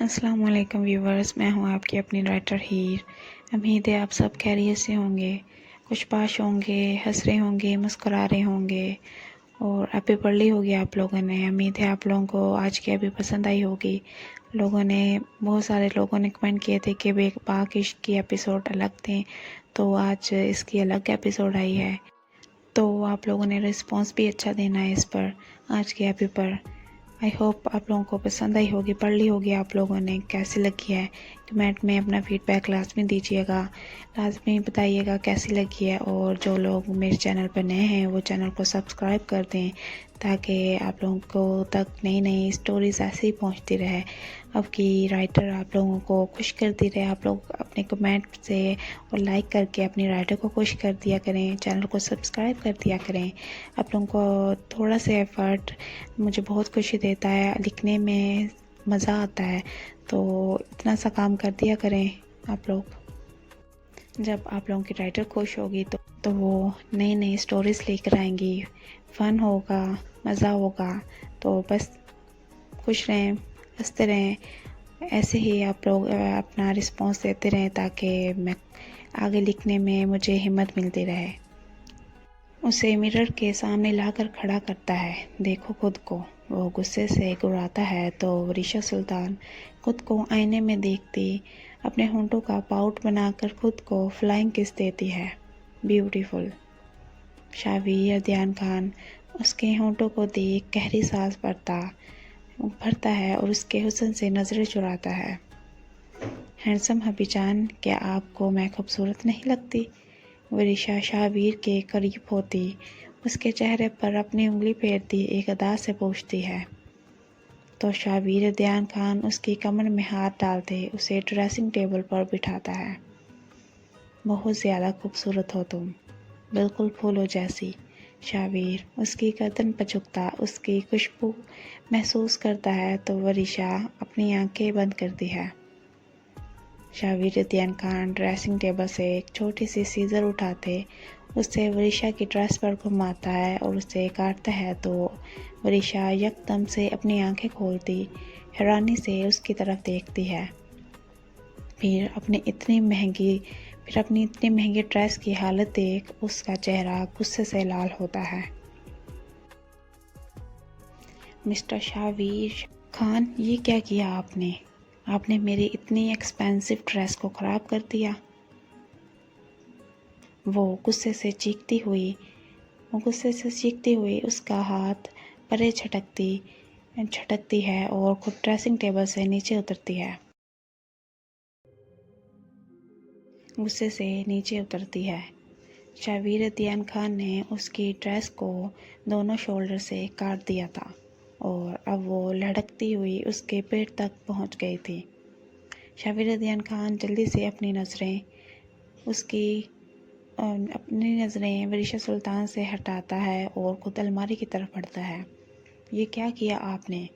السلام علیکم ویورز، میں ہوں آپ کی اپنی رائٹر ہیر۔ امید ہے آپ سب خیریت سے ہوں گے، خوش باش ہوں گے، ہنس رہے ہوں گے، مسکرا رہے ہوں گے، اور ایپی پڑھ لی ہوگی آپ لوگوں نے۔ امید ہے آپ لوگوں کو آج کی ایپی پسند آئی ہوگی۔ بہت سارے لوگوں نے کمنٹ کیے تھے کہ پاک عشق کی ایپیسوڈ الگ تھے، تو آج اس کی الگ ایپیسوڈ آئی ہے، تو آپ لوگوں نے رسپانس بھی اچھا دینا ہے اس پر، آج کی ایپی پر۔ آئی ہوپ آپ لوگوں کو پسند آئی ہوگی، پڑھ لی ہوگی آپ لوگوں نے، کیسی لگی ہے کمنٹ میں اپنا فیڈ بیک لازمی دیجیے گا، لازمی بتائیے گا کیسی لگی ہے۔ اور جو لوگ میرے چینل پر نئے ہیں وہ چینل کو سبسکرائب کر دیں تاکہ آپ لوگوں کو تک نئی نئی سٹوریز ایسے ہی پہنچتی رہے۔ اب کی رائٹر آپ لوگوں کو خوش کرتی رہے، آپ لوگ اپنے کمنٹ سے اور لائک کر کے اپنی رائٹر کو خوش کر دیا کریں، چینل کو سبسکرائب کر دیا کریں۔ آپ لوگوں کو تھوڑا سا ایفرٹ مجھے بہت خوشی دیتا ہے، لکھنے میں مزہ آتا ہے، تو اتنا سا کام کر دیا کریں آپ لوگ۔ جب آپ لوگوں کی رائٹر خوش ہوگی تو وہ نئی نئی سٹوریز لے کر آئیں گی، فن ہوگا، مزہ ہوگا، تو بس خوش رہیں، ہنستے رہیں، ایسے ہی آپ لوگ اپنا رسپانس دیتے رہیں تاکہ میں آگے لکھنے میں مجھے ہمت ملتی رہے۔ اسے مرر کے سامنے لا کر کھڑا کرتا ہے، دیکھو خود کو، وہ غصے سے گراتا ہے تو وریشا سلطان خود کو آئینے میں دیکھتی اپنے ہونٹوں کا پاؤٹ بنا کر خود کو فلائنگ کس دیتی ہے، بیوٹیفل۔ شاویر دھیان خان اس کے ہونٹوں کو دیکھ گہری سانس بھرتا ہے اور اس کے حسن سے نظریں چراتا ہے۔ ہینڈسم ہبی جان، کیا آپ کو میں خوبصورت نہیں لگتی؟ وریشا شاویر کے قریب ہوتی اس کے چہرے پر اپنی انگلی پھیرتی ایک ادا سے پوچھتی ہے، تو شاویر دھیان خان اس کی کمر میں ہاتھ ڈالتے اسے ڈریسنگ ٹیبل پر بٹھاتا ہے۔ بہت زیادہ خوبصورت ہو تم، بالکل پھولوں جیسی۔ شاویر اس کی گردن پر جھکتا اس کی خوشبو محسوس کرتا ہے تو وریشا اپنی آنکھیں بند کرتی ہے۔ Shower Dhyan Khan dressing table سے ایک چھوٹی سی سیزر اٹھاتے اسے وریشا کی ڈریس پر گھماتا ہے اور اسے کاٹتا ہے تو وریشا یکدم سے اپنی آنکھیں کھولتی حیرانی سے اس کی طرف دیکھتی ہے، پھر اپنی اتنی مہنگی ڈریس کی حالت دیکھ اس کا چہرہ غصے سے لال ہوتا ہے۔ مسٹر شاویر خان، یہ کیا کیا آپ نے میری اتنی ایکسپینسو ڈریس کو خراب کر دیا۔ وہ غصے سے چیختی ہوئی اس کا ہاتھ پرے چھٹکتی ہے اور خود ڈریسنگ ٹیبل سے نیچے اترتی ہے۔ شاویر دھیان خان نے اس کی ڈریس کو دونوں شولڈر سے کاٹ دیا تھا اور اب وہ لڑکتی ہوئی اس کے پیٹ تک پہنچ گئی تھی۔ شاویر دھیان خان جلدی سے اپنی نظریں وریشا سلطان سے ہٹاتا ہے اور خود الماری کی طرف بڑھتا ہے۔ یہ کیا کیا آپ نے؟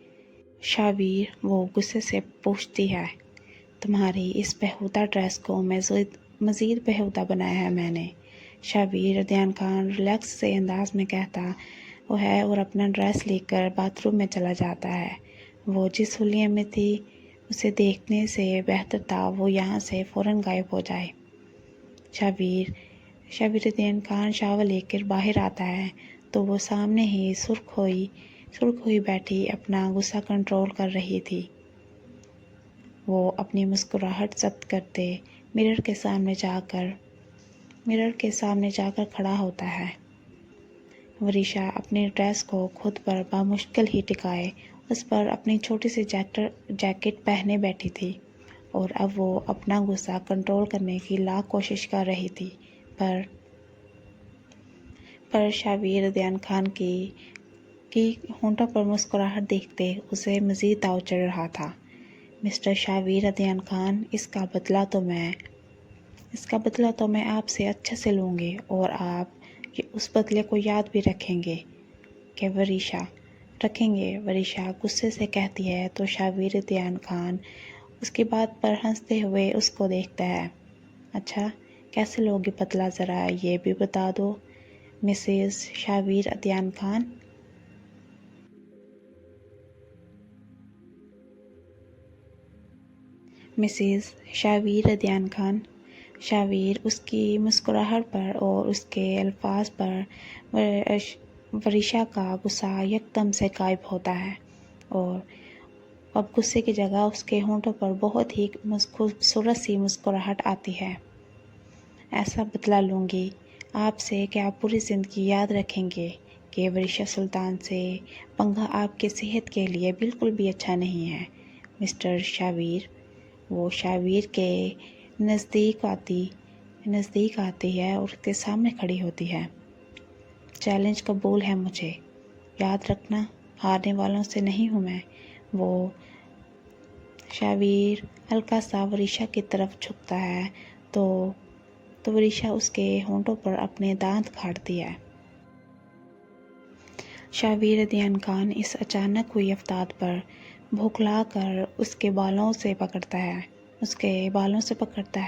شاویر وہ غصے سے پوچھتی ہے، تمہاری اس بےہودہ ڈریس کو مزید بےہودہ بنایا ہے میں نے، شاویر دھیان خان ریلیکس سے انداز میں کہتا وہ ہے اور اپنا ڈریس لے کر باتھ روم میں چلا جاتا ہے۔ وہ جس حلیے میں تھی اسے دیکھنے سے بہتر تھا وہ یہاں سے فوراً غائب ہو جائے۔ شاویر دھیان خان شاور لے کر باہر آتا ہے تو وہ سامنے ہی سرخ ہوئی بیٹھی اپنا غصہ کنٹرول کر رہی تھی۔ وہ اپنی مسکراہٹ ضبط کرتے مرر کے سامنے جا کر کھڑا ہوتا ہے۔ وریشا اپنی ڈریس کو خود پر بامشکل ہی ٹکائے اس پر اپنی چھوٹی سی جیکٹ پہنے بیٹھی تھی اور اب وہ اپنا غصہ کنٹرول کرنے کی لاکھ کوشش کر رہی تھی، پر شاویر دھیان خان کی ہونٹوں پر مسکراہٹ دیکھتے اسے مزید تاؤ چڑھ رہا تھا۔ مسٹر شاویر دھیان خان، اس کا بدلہ تو میں آپ سے اچھے سے لوں گی اور آپ اس بدلے کو یاد بھی رکھیں گے کہ وریشا غصے سے کہتی ہے تو شاویر دھیان خان اس کی بات پر ہنستے ہوئے اس کو دیکھتا ہے۔ اچھا، کیسے لوگی بدلہ ذرا یہ بھی بتا دو مسز شاویر دھیان خان۔ مسز شاویر ادیان خان۔ شاویر اس کی مسکراہٹ پر اور اس کے الفاظ پر ورشا کا غصہ یکدم سے غائب ہوتا ہے اور اب غصے کی جگہ اس کے ہونٹوں پر بہت ہی خوبصورت سی مسکراہٹ آتی ہے۔ ایسا بدلہ لوں گی آپ سے کہ آپ پوری زندگی یاد رکھیں گے کہ ورشا سلطان سے پنگا آپ کی صحت کے لیے بالکل بھی اچھا نہیں ہے مسٹر شاویر۔ وہ شاویر کے نزدیک آتی ہے اور اس کے سامنے کھڑی ہوتی ہے۔ چیلنج قبول ہے مجھے، یاد رکھنا ہارنے والوں سے نہیں ہوں میں۔ وہ شاویر ہلکا سا ورشا کی طرف جھکتا ہے تو ورشا اس کے ہونٹوں پر اپنے دانت کاٹتی ہے۔ شاویر ادیان خان اس اچانک ہوئی افتاد پر بھوکلا کر اس کے بالوں سے پکڑتا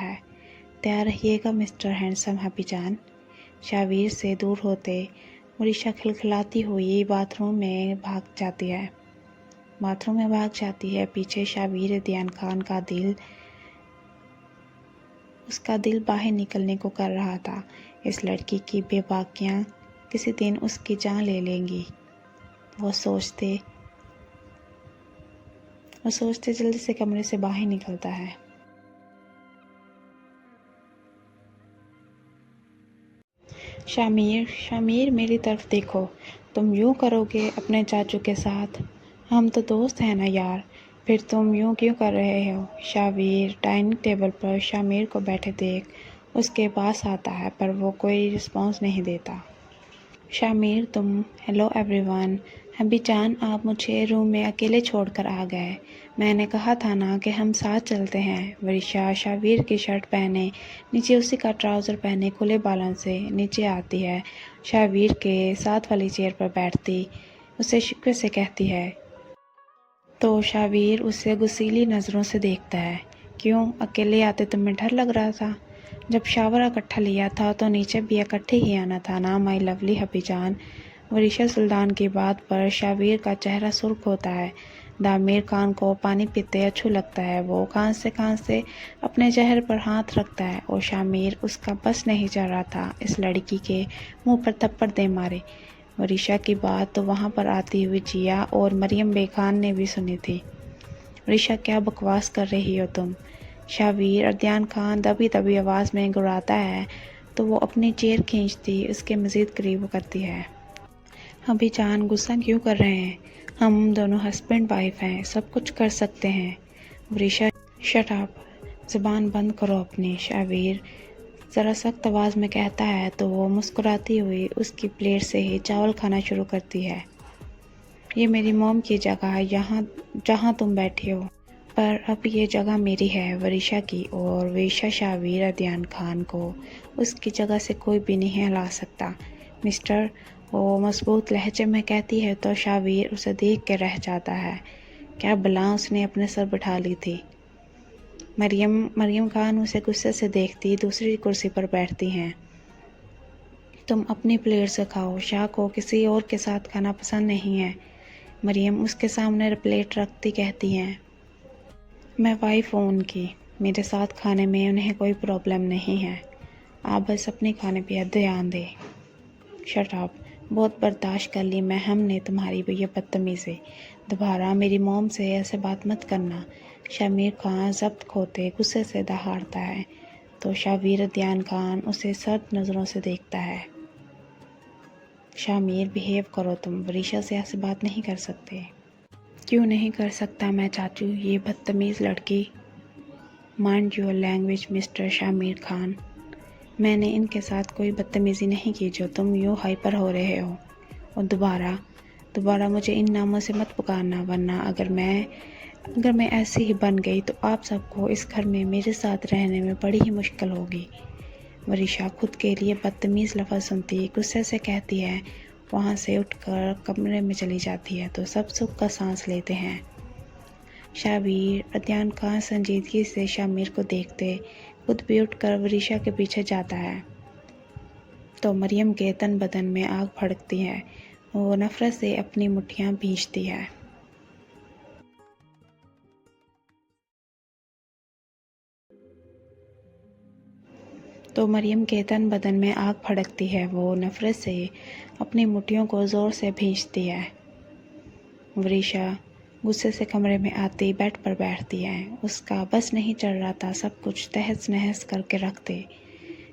ہے۔ تیار رہیے گا مسٹر ہینڈسم ہیپی جان۔ شاویر سے دور ہوتے ورشا کھلکھلاتی ہوئی باتھ روم میں بھاگ جاتی ہے۔ پیچھے شاویر ادیان خان کا دل باہر نکلنے کو کر رہا تھا۔ اس لڑکی کی بے باکیاں کسی دن اس کی جان لے لیں گی۔ وہ سوچتے جلدی سے کمرے سے باہر نکلتا ہے۔ شامیر میری طرف دیکھو، تم یوں کرو گے اپنے چاچو کے ساتھ؟ ہم تو دوست ہیں نا یار، پھر تم یوں کیوں کر رہے ہو؟ شاویر ڈائننگ ٹیبل پر شامیر کو بیٹھے دیکھ اس کے پاس آتا ہے پر وہ کوئی رسپانس نہیں دیتا۔ شامیر ہیلو ایوری ون۔ ہیپی جان آپ مجھے روم میں اکیلے چھوڑ کر آ گئے، میں نے کہا تھا نا کہ ہم ساتھ چلتے ہیں۔ ورشا شاویر کی شرٹ پہنے نیچے اسی کا ٹراؤزر پہنے کھلے بالوں سے نیچے آتی ہے، شاویر کے ساتھ والی چیئر پر بیٹھتی اسے شکوے سے کہتی ہے۔ تو شاویر اسے غصیلی نظروں سے دیکھتا ہے۔ کیوں اکیلے آتے تمہیں ڈر لگ رہا تھا؟ جب شاور اکٹھا لیا تھا تو نیچے بھی اکٹھے ہی آنا تھا نا مائی لولی ہیپی جان۔ ورشا سلطان کی بات پر شاویر کا چہرہ سرخ ہوتا ہے۔ دامیر خان کو پانی پیتے اچھو لگتا ہے۔ وہ کھانستے اپنے چہرے پر ہاتھ رکھتا ہے اور شامیر اس کا بس نہیں چل رہا تھا اس لڑکی کے منہ پر تھپڑ دے مارے۔ ورشا کی بات تو وہاں پر آتی ہوئی جیا اور مریم بے خان نے بھی سنی تھی۔ ورشا کیا بکواس کر رہی ہو تم؟ شاویر ادیان خان دبی آواز میں گڑاتا ہے تو وہ اپنی چیئر کھینچتی اس کے مزید قریب کرتی ہے۔ ابھی جان غصہ کیوں کر رہے ہیں؟ ہم دونوں ہسبینڈ وائف ہیں، سب کچھ کر سکتے ہیں۔ ورشا شٹ اپ، زبان بند کرو اپنی، شاویر ذرا سخت آواز میں کہتا ہے تو وہ مسکراتی ہوئی اس کی پلیٹ سے ہی چاول کھانا شروع کرتی ہے۔ یہ میری موم کی جگہ ہے جہاں تم بیٹھے ہو، پر اب یہ جگہ میری ہے ورشا کی، اور ورشا شاویر ادیان خان کو اس کی جگہ سے کوئی بھی نہیں ہلا سکتا مسٹر، وہ مضبوط لہجے میں کہتی ہے تو شاویر اسے دیکھ کے رہ جاتا ہے۔ کیا بلا اس نے اپنے سر بٹھا لی تھی؟ مریم خان اسے غصے سے دیکھتی دوسری کرسی پر بیٹھتی ہیں۔ تم اپنی پلیٹ سے کھاؤ، شاہ کو کسی اور کے ساتھ کھانا پسند نہیں ہے۔ مریم اس کے سامنے پلیٹ رکھتی کہتی ہیں، میں وائف ہوں ان کی، میرے ساتھ کھانے میں انہیں کوئی پرابلم نہیں ہے، آپ بس اپنے کھانے پہ دھیان دیں۔ شٹ اپ، بہت برداشت کر لی میں ہم نے تمہاری یہ بدتمیزی، دوبارہ میری موم سے ایسے بات مت کرنا۔ شامیر خان ضبط کھوتے غصے سے دہاڑتا ہے تو شاویر ادیان خان اسے سرد نظروں سے دیکھتا ہے۔ شامیر بہیو کرو، تم ورشا سے ایسے بات نہیں کر سکتے۔ کیوں نہیں کر سکتا میں چاچو، یہ بدتمیز لڑکی۔ Mind your language mister Shameer Khan, میں نے ان کے ساتھ کوئی بدتمیزی نہیں کی جو تم یوں ہائپر ہو رہے ہو، اور دوبارہ مجھے ان ناموں سے مت پکارنا، ورنہ اگر میں ایسی ہی بن گئی تو آپ سب کو اس گھر میں میرے ساتھ رہنے میں بڑی ہی مشکل ہوگی۔ ورشا خود کے لیے بدتمیز لفظ سنتی غصے سے کہتی ہے، وہاں سے اٹھ کر کمرے میں چلی جاتی ہے تو سب سکھ کا سانس لیتے ہیں۔ شاویر ادیان خان سنجیدگی سے شامیر کو دیکھتے خود بھی اٹھ کر ورشا کے پیچھے جاتا ہے تو مریم کے تن بدن میں آگ بھڑکتی ہے، وہ نفرت سے اپنی مٹھیاں بھینچتی ہے۔ تو مریم کے تن بدن میں آگ پھڑکتی ہے، وہ نفرت سے اپنی مٹھیوں کو زور سے بھینچتی ہے۔ وریشا غصے سے کمرے میں آتی بیڈ پر بیٹھتی ہے، اس کا بس نہیں چل رہا تھا سب کچھ تہس نہس کر کے رکھ دے۔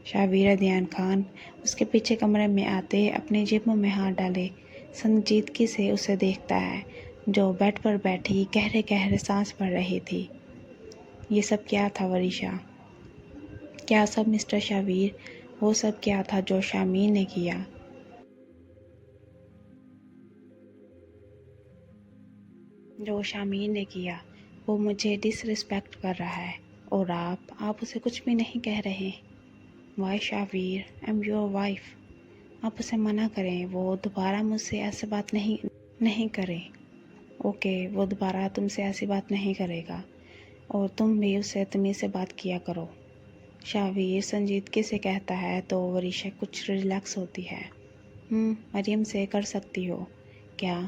شعبیر ادیان خان اس کے پیچھے کمرے میں آتے اپنی جیبوں میں ہاتھ ڈالے سنجیدگی سے اسے دیکھتا ہے، جو بیڈ پر بیٹھی گہرے گہرے سانس بھر رہی تھی۔ یہ سب کیا تھا وریشا؟ کیا سب مسٹر شعبیر؟ وہ سب کیا تھا جو شامین نے کیا؟ جو شامین نے کیا، وہ مجھے ڈس ریسپیکٹ کر رہا ہے اور آپ اسے کچھ بھی نہیں کہہ رہے۔ Why Shabbir, I am your wife. آپ اسے منع کریں، وہ دوبارہ مجھ سے ایسی بات نہیں کرے۔ اوکے، وہ دوبارہ تم سے ایسی بات نہیں کرے گا، اور تم بھی اس سے تمیز سے بات کیا کرو، شعبیر سنجیدگی سے کہتا ہے۔ تو وریشا کچھ ریلیکس ہوتی ہے۔ مریم سے کر سکتی ہو کیا؟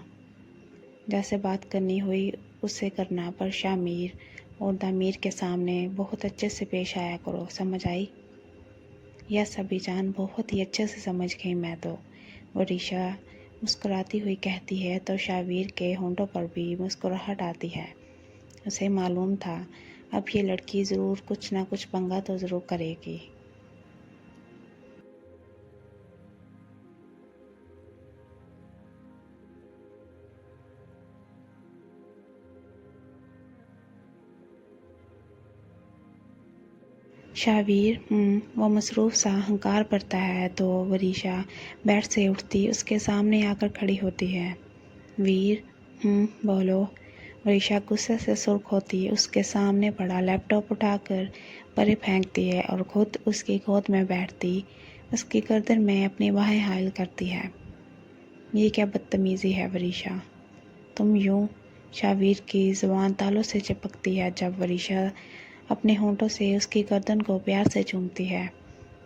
جیسے بات کرنی ہوئی اس سے کرنا، پر شامیر اور دامیر کے سامنے بہت اچھے سے پیش آیا کرو، سمجھ آئی؟ یس ابھی جان، بہت ہی اچھے سے سمجھ گئی میں تو، وریشا مسکراتی ہوئی کہتی ہے۔ تو شعبیر کے ہونٹوں پر بھی مسکراہٹ آتی ہے۔ اسے معلوم تھا اب یہ لڑکی ضرور کچھ نہ کچھ پنگا تو ضرور کرے گی۔ شعبیر وہ مصروف سا ہنکار پڑتا ہے تو وریشا بیڈ سے اٹھتی اس کے سامنے آ کر کھڑی ہوتی ہے۔ ویر بولو۔ وریشا غصے سے سرخ ہوتی اس کے سامنے پڑا لیپ ٹاپ اٹھا کر پرے پھینکتی ہے اور خود اس کی گود میں بیٹھتی اس کی گردن میں اپنی باہیں حائل کرتی ہے۔ یہ کیا بدتمیزی ہے وریشا، تم یوں؟ شعبیر کی زبان تالوں سے چپکتی ہے جب وریشا اپنے ہونٹوں سے اس کی گردن کو پیار سے چومتی ہے،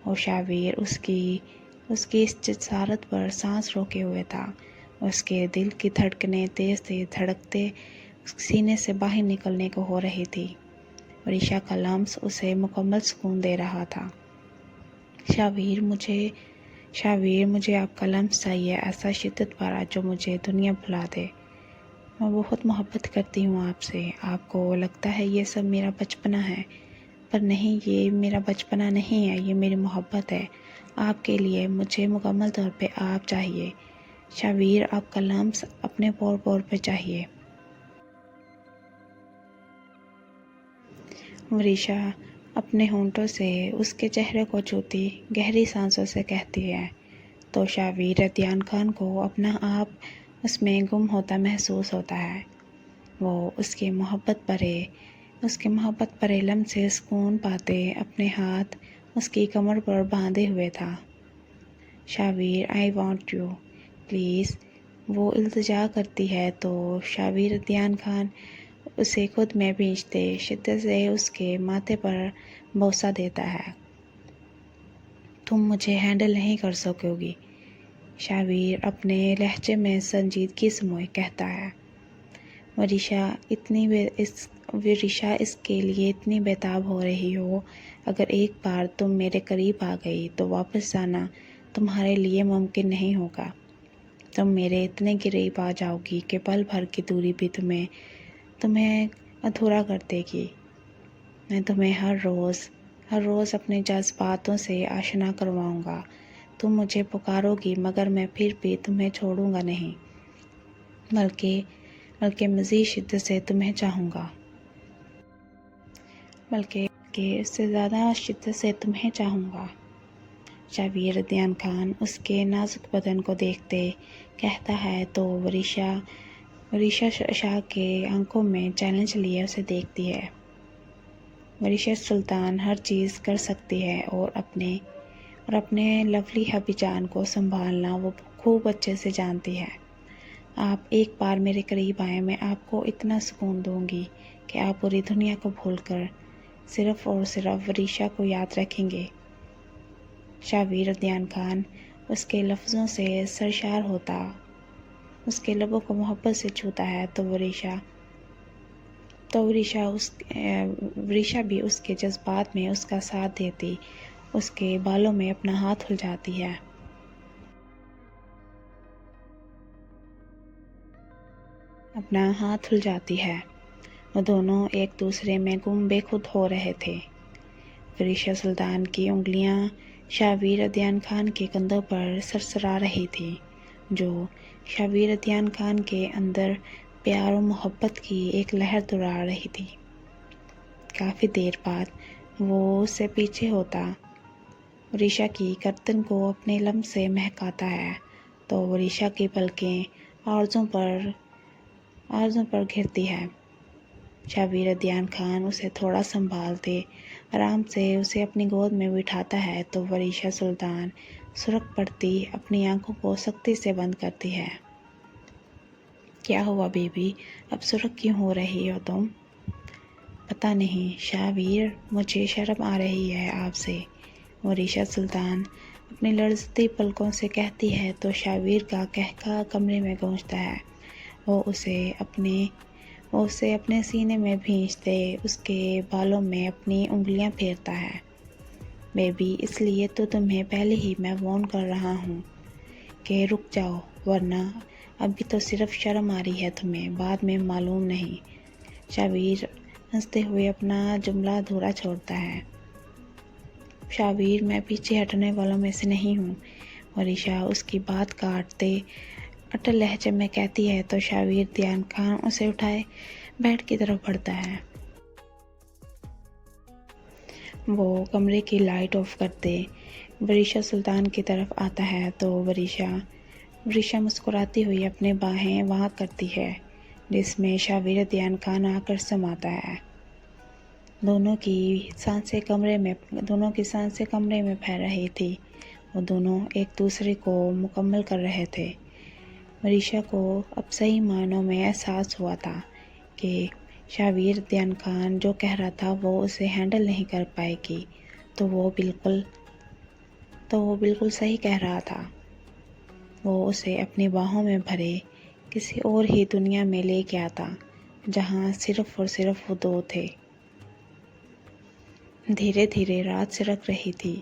اور شعبیر اس کی اس جسارت پر سانس روکے ہوئے تھا۔ اس کے دل کی دھڑکنیں تیز تیز دھڑکتے سینے سے باہر نکلنے کو ہو رہی تھی۔ وریشا کا لمس اسے مکمل سکون دے رہا تھا۔ شعبیر مجھے آپ کا لمس چاہیے، ایسا شدت والا جو مجھے دنیا بھلا دے۔ میں بہت محبت کرتی ہوں آپ سے۔ آپ کو لگتا ہے یہ سب میرا بچپنا ہے، پر نہیں، یہ میرا بچپنا نہیں ہے، یہ میری محبت ہے آپ کے لیے۔ مجھے مکمل طور پہ آپ چاہیے شعبیر، آپ کا لمس اپنے پور پور پہ چاہیے۔ وریشا اپنے ہونٹوں سے اس کے چہرے کو چھوتی گہری سانسوں سے کہتی ہے۔ تو شعبیر ادیان خان کو اپنا آپ اس میں گم ہوتا محسوس ہوتا ہے۔ وہ اس کے محبت بھرے لمس سے سکون پاتے اپنے ہاتھ اس کی کمر پر باندھے ہوئے تھا۔ شعبیر آئی وانٹ یو پلیز، وہ التجا کرتی ہے تو شعبیر ادیان خان اسے خود میں بھینچتے شدت سے اس کے ماتھے پر بوسہ دیتا ہے۔ تم مجھے ہینڈل نہیں کر سکو گی، شعبیر اپنے لہجے میں سنجیدگی سموئے کہتا ہے۔ وریشا اس کے لیے اتنی بےتاب ہو رہی ہو، اگر ایک بار تم میرے قریب آ گئی تو واپس جانا تمہارے لیے ممکن نہیں ہوگا۔ تم میرے اتنے قریب آ جاؤ گی کہ پل بھر کی دوری بھی تمہیں ادھورا کر دے گی۔ میں تمہیں ہر روز اپنے جذباتوں سے آشنا کرواؤں گا۔ تم مجھے پکارو گی مگر میں پھر بھی تمہیں چھوڑوں گا نہیں، بلکہ مزید شدت سے تمہیں چاہوں گا، بلکہ اس سے زیادہ شدت سے تمہیں چاہوں گا۔ شعبیر ادیان خان اس کے نازک بدن کو دیکھتے کہتا ہے تو وریشا شاہ کے آنکھوں میں چیلنج لیے اسے دیکھتی ہے۔ وریشا سلطان ہر چیز کر سکتی ہے اور اپنے لولی ہبی جان کو سنبھالنا وہ خوب اچھے سے جانتی ہے۔ آپ ایک بار میرے قریب آئیں، میں آپ کو اتنا سکون دوں گی کہ آپ پوری دنیا کو بھول کر صرف اور صرف وریشا کو یاد رکھیں گے۔ شعبیر ادیان خان اس کے لفظوں سے سرشار ہوتا اس کے لبوں کو محبت سے چھوتا ہے تو وریشا بھی اس کے جذبات میں اس کا ساتھ دیتی اس کے بالوں میں اپنا ہاتھ الجھاتی ہے۔ وہ دونوں ایک دوسرے میں گم بے خود ہو رہے تھے۔ وریشا سلطان کی انگلیاں شاویر عدنان خان کے کندھوں پر سرسرا رہی تھی، جو شاویر عدنان خان کے اندر پیار و محبت کی ایک لہر دوڑا رہی تھی۔ کافی دیر بعد وہ اس سے پیچھے ہوتا وریشا کی گردن کو اپنے لمس سے مہکاتا ہے تو وریشا کی پلکیں آرزوں پر گرتی ہے۔ شاویر عدنان خان اسے تھوڑا سنبھالتے آرام سے اسے اپنی گود میں بٹھاتا ہے تو وریشا سلطان سرخ پڑتی اپنی آنکھوں کو سختی سے بند کرتی ہے۔ کیا ہوا بیبی، اب سرخ کیوں ہو رہی ہو تم؟ پتہ نہیں شاویر، مجھے شرم آ رہی ہے آپ سے، وریشا سلطان اپنی لرزتی پلکوں سے کہتی ہے تو شاویر کا قہقہ کمرے میں گونجتا ہے۔ وہ اسے اپنے سینے میں بھینچتے اس کے بالوں میں اپنی انگلیاں پھیرتا ہے۔ بیبی، اس لیے تو تمہیں پہلے ہی میں وارن کر رہا ہوں کہ رک جاؤ، ورنہ ابھی تو صرف شرم آ رہی ہے تمہیں، بعد میں معلوم نہیں۔ شاویر ہنستے ہوئے اپنا جملہ ادھورا چھوڑتا ہے۔ شاویر، میں پیچھے ہٹنے والوں میں سے نہیں ہوں، وریشا اس کی بات کاٹتے اٹل لہجے میں کہتی ہے تو شاویر عدنان خان اسے اٹھائے بیڈ کی طرف بڑھتا ہے۔ وہ کمرے کی لائٹ آف کرتے وریشا سلطان کی طرف آتا ہے تو وریشا مسکراتی ہوئی اپنے باہیں وہاں کرتی ہے جس میں شاویر عدنان خان آ کر سماتا ہے۔ دونوں کی سانسیں کمرے میں پھیل رہی تھی، وہ دونوں ایک دوسرے کو مکمل کر رہے تھے۔ وریشا کو اب صحیح معنوں میں احساس ہوا تھا کہ شاویر عدنان خان جو کہہ رہا تھا وہ اسے ہینڈل نہیں کر پائے گی، تو وہ بالکل صحیح کہہ رہا تھا۔ وہ اسے اپنی باہوں میں بھرے کسی اور ہی دنیا میں لے کے آتا جہاں صرف اور صرف وہ دو تھے۔ دھیرے دھیرے رات سرک رہی تھی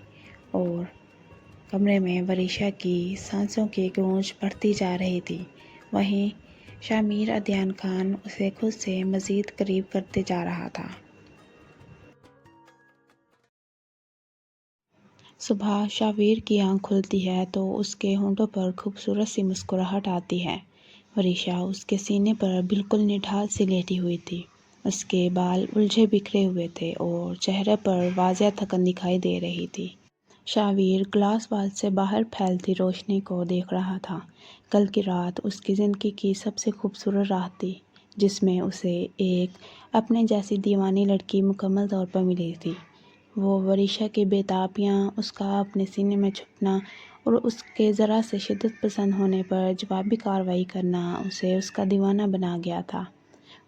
اور کمرے میں وریشا کی سانسوں کی گونج بڑھتی جا رہی تھی، وہیں شاویر عدنان خان اسے خود سے مزید قریب کرتے جا رہا تھا۔ صبح شاویر کی آنکھ کھلتی ہے تو اس کے ہونٹوں پر خوبصورت سی مسکراہٹ آتی ہے۔ وریشا اس کے سینے پر بالکل نڈھال سی لیٹی ہوئی تھی، اس کے بال الجھے بکھرے ہوئے تھے اور چہرے پر واضح تھکن دکھائی دے رہی تھی۔ شاویر گلاس وال سے باہر پھیلتی روشنی کو دیکھ رہا تھا۔ کل کی رات اس کی زندگی کی سب سے خوبصورت رات تھی جس میں اسے ایک اپنے جیسی دیوانی لڑکی مکمل طور پر ملی تھی۔ وہ وریشا کی بے تابیاں، اس کا اپنے سینے میں چھپنا اور اس کے ذرا سے شدت پسند ہونے پر جوابی کارروائی کرنا اسے اس کا دیوانہ بنا گیا تھا۔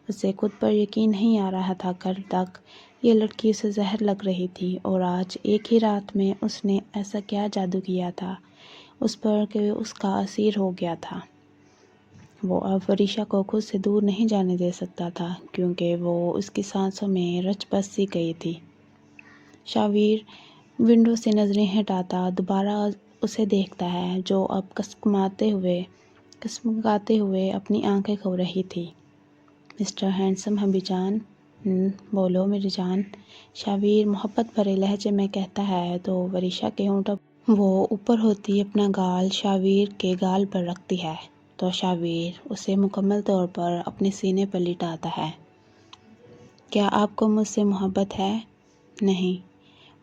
اسے خود پر یقین نہیں آ رہا تھا، کل تک یہ لڑکی اسے زہر لگ رہی تھی اور آج ایک ہی رات میں اس نے ایسا کیا جادو کیا تھا اس پر کہ اس کا اسیر ہو گیا تھا۔ وہ اب وریشا کو خود سے دور نہیں جانے دے سکتا تھا کیونکہ وہ اس کی سانسوں میں رچ بس سی گئی تھی۔ شاویر ونڈو سے نظریں ہٹاتا دوبارہ اسے دیکھتا ہے جو اب کسمکاتے ہوئے اپنی آنکھیں کھول رہی تھی۔ مسٹر ہینڈسم حبیب جان، بولو میری جان، شاویر محبت بھرے لہجے میں کہتا ہے تو وریشا کے ہونٹوں وہ اوپر ہوتی اپنا گال شاویر کے گال پر رکھتی ہے تو شاویر اسے مکمل طور پر اپنے سینے پر لٹاتا ہے۔ کیا آپ کو مجھ سے محبت ہے؟ نہیں،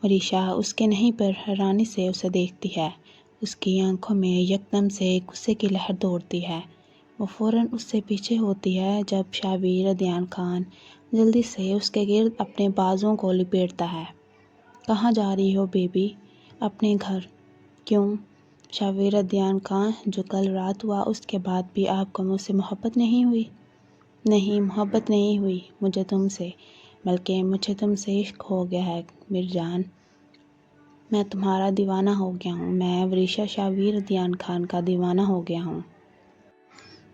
وریشا اس کے نہیں پر حیرانی سے اسے دیکھتی ہے۔ اس کی آنکھوں میں یکدم سے غصے کی لہر دوڑتی ہے۔ وہ فوراً اس سے پیچھے ہوتی ہے جب شاویر عدنان خان جلدی سے اس کے گرد اپنے بازوؤں کو لپیٹتا ہے۔ کہاں جا رہی ہو بیبی؟ اپنے گھر۔ کیوں؟ شاویر عدنان خان، جو کل رات ہوا اس کے بعد بھی آپ کو مجھ سے محبت نہیں ہوئی؟ نہیں، محبت نہیں ہوئی مجھے تم سے، بلکہ مجھے تم سے عشق ہو گیا ہے میری جان۔ میں تمہارا دیوانہ ہو گیا ہوں، میں وریشا شاویر عدنان خان کا دیوانہ ہو گیا ہوں۔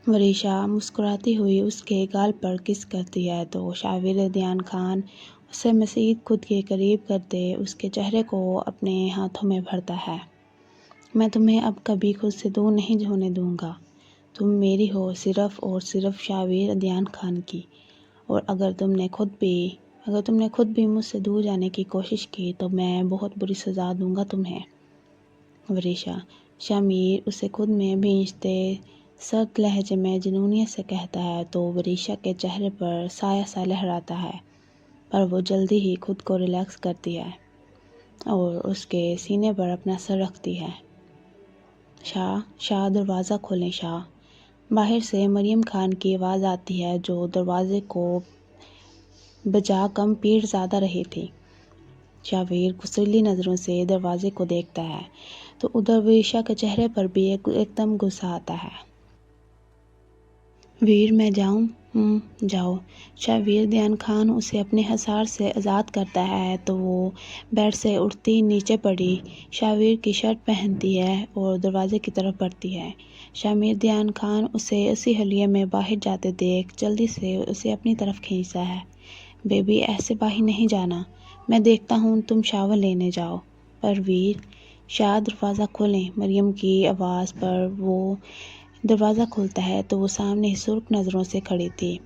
وریشا مسکراتی ہوئی اس کے گال پر کس کرتی ہے تو شاویر عدنان خان اسے مزید خود کے قریب کرتے اس کے چہرے کو اپنے ہاتھوں میں بھرتا ہے۔ میں تمہیں اب کبھی خود سے دور نہیں ہونے دوں گا۔ تم میری ہو صرف اور صرف شاویر ادیان خان کی، اور اگر تم نے خود بھی مجھ سے دور جانے کی کوشش کی تو میں بہت بری سزا دوں گا تمہیں۔ وریشا، شامیر اسے خود میں بھینچتے سرد لہجے میں جنونیت سے کہتا ہے تو وریشا کے چہرے پر سایہ سا لہراتا ہے، پر وہ جلدی ہی خود کو ریلیکس کرتی ہے اور اس کے سینے پر اپنا سر رکھتی ہے۔ شاہ دروازہ کھولیں شاہ۔ باہر سے مریم خان کی آواز آتی ہے جو دروازے کو بجا کم پیٹ زیادہ رہی تھی۔ شاویر غصیلی نظروں سے دروازے کو دیکھتا ہے تو ادھر وریشا کے چہرے پر بھی ایک دم غصہ آتا ہے۔ ویر میں جاؤں؟ جاؤ۔ شاویر ادیان خان اسے اپنے حصار سے آزاد کرتا ہے تو وہ بیڈ سے اٹھتی نیچے پڑی شاویر کی شرٹ پہنتی ہے اور دروازے کی طرف بڑھتی ہے۔ شاویر ادیان خان اسے اسی حلیے میں باہر جاتے دیکھ جلدی سے اسے اپنی طرف کھینچتا ہے۔ بیبی، ایسے باہر نہیں جانا، میں دیکھتا ہوں تم شاور لینے جاؤ۔ پر ویر، شاہ دروازہ کھولیں۔ مریم کی آواز پر وہ دروازہ کھولتا ہے تو وہ سامنے سرخ نظروں سے کھڑی تھی۔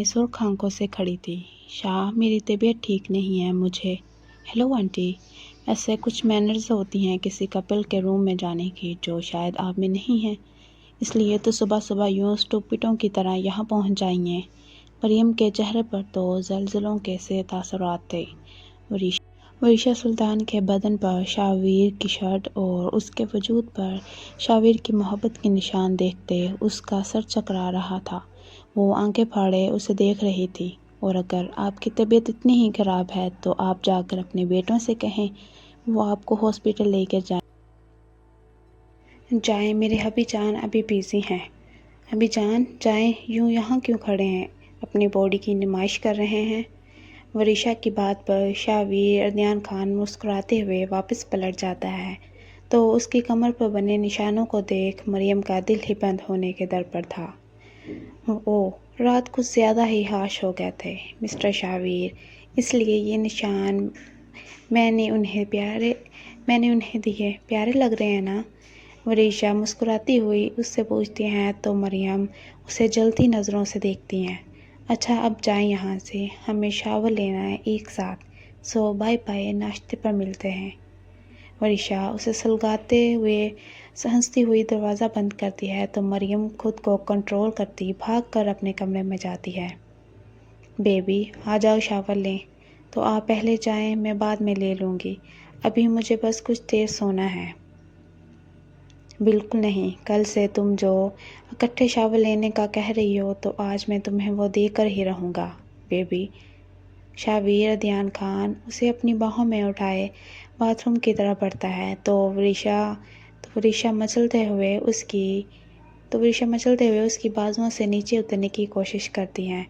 سرخ آنکھوں سے کھڑی تھی۔ شاہ، میری طبیعت ٹھیک نہیں ہے، مجھے… ہیلو آنٹی۔ ایسے کچھ مینرز ہوتی ہیں کسی کپل کے روم میں جانے کی جو شاید آپ میں نہیں ہیں، اس لیے تو صبح صبح یوں اسٹوپٹوں کی طرح یہاں پہنچ جائی ہیں۔ مریم کے چہرے پر تو زلزلوں کے سے تاثرات تھے۔ وریشا سلطان کے بدن پر شاویر کی شرٹ اور اس کے وجود پر شاویر کی محبت کے نشان دیکھتے اس کا سر چکرا رہا تھا۔ وہ آنکھیں پھاڑے اسے دیکھ رہی تھی۔ اور اگر آپ کی طبیعت اتنی ہی خراب ہے تو آپ جا کر اپنے بیٹوں سے کہیں وہ آپ کو ہاسپٹل لے کر جائیں۔ میرے ابی جان ابھی بیزی ہیں۔ ابی جان جائیں، یوں یہاں کیوں کھڑے ہیں؟ اپنی باڈی کی نمائش کر رہے ہیں؟ وریشا کی بات پر شاویر ادیان خان مسکراتے ہوئے واپس پلٹ جاتا ہے تو اس کی کمر پر بنے نشانوں کو دیکھ مریم کا دل ہی بند ہونے کے در پر تھا۔ رات کچھ زیادہ ہی ہارش ہو گئے تھے مسٹر شاویر، اس لیے یہ نشان میں نے انہیں دیے، پیارے لگ رہے ہیں نا؟ وریشا مسکراتی ہوئی اس سے پوچھتی ہیں تو مریم اسے جلتی نظروں سے دیکھتی ہیں۔ اچھا اب جائیں یہاں سے، ہمیں شاور لینا ہے ایک ساتھ، سو بائے بائے، ناشتے پر ملتے ہیں۔ وریشا اسے سلگاتے ہوئے ہنستی ہوئی دروازہ بند کرتی ہے تو مریم خود کو کنٹرول کرتی بھاگ کر اپنے کمرے میں جاتی ہے۔ بیبی آ جاؤ، شاور لیں۔ تو آپ پہلے جائیں، میں بعد میں لے لوں گی، ابھی مجھے بس کچھ دیر سونا ہے۔ بالکل نہیں، کل سے تم جو اکٹھے شاور لینے کا کہہ رہی ہو تو آج میں تمہیں وہ دے کر ہی رہوں گا بیبی۔ شاویر ادیان خان اسے اپنی باہوں میں اٹھائے باتھ روم کی طرف بڑھتا ہے تو وریشا مچلتے ہوئے اس کی بازوؤں سے نیچے اترنے کی کوشش کرتی ہیں،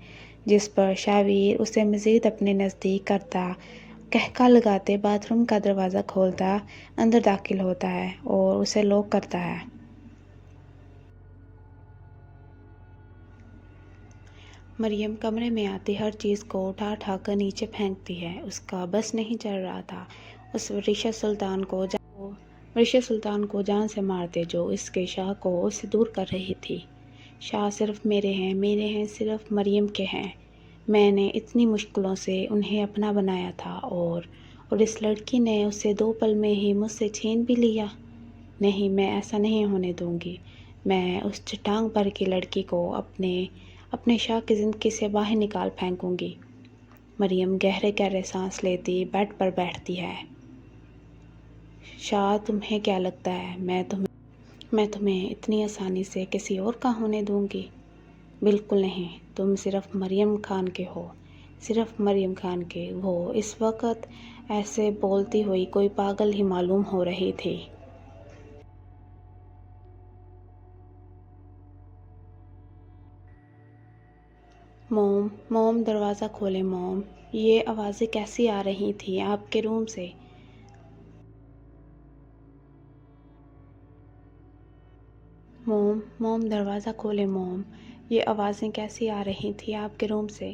جس پر شاویر اسے مزید اپنے نزدیک کرتا کہکا لگاتے باتھ روم کا دروازہ کھولتا اندر داخل ہوتا ہے اور اسے لاک کرتا ہے۔ مریم کمرے میں آتی ہر چیز کو اٹھا کر نیچے پھینکتی ہے۔ اس کا بس نہیں چل رہا تھا اس وریشا سلطان کو جان سے مارتے جو اس کے شاہ کو اس سے دور کر رہی تھی۔ شاہ صرف میرے ہیں، صرف مریم کے ہیں۔ میں نے اتنی مشکلوں سے انہیں اپنا بنایا تھا اور اس لڑکی نے اسے 2 پل میں ہی مجھ سے چھین بھی لیا۔ نہیں، میں ایسا نہیں ہونے دوں گی۔ میں اس چٹان پر کی لڑکی کو اپنے شاہ کی زندگی سے باہر نکال پھینکوں گی۔ مریم گہرے سانس لیتی بیڈ پر بیٹھتی ہے۔ شاہ، تمہیں کیا لگتا ہے میں تمہیں اتنی آسانی سے کسی اور کا ہونے دوں گی؟ بالکل نہیں، تم صرف مریم خان کے ہو، صرف مریم خان کے۔ وہ اس وقت ایسے بولتی ہوئی کوئی پاگل ہی معلوم ہو رہی تھی۔ موم دروازہ کھولیں موم۔ یہ آوازیں کیسی آ رہی تھیں آپ کے روم سے؟ موم دروازہ کھولیں موم۔ یہ آوازیں کیسی آ رہی تھیں آپ کے روم سے؟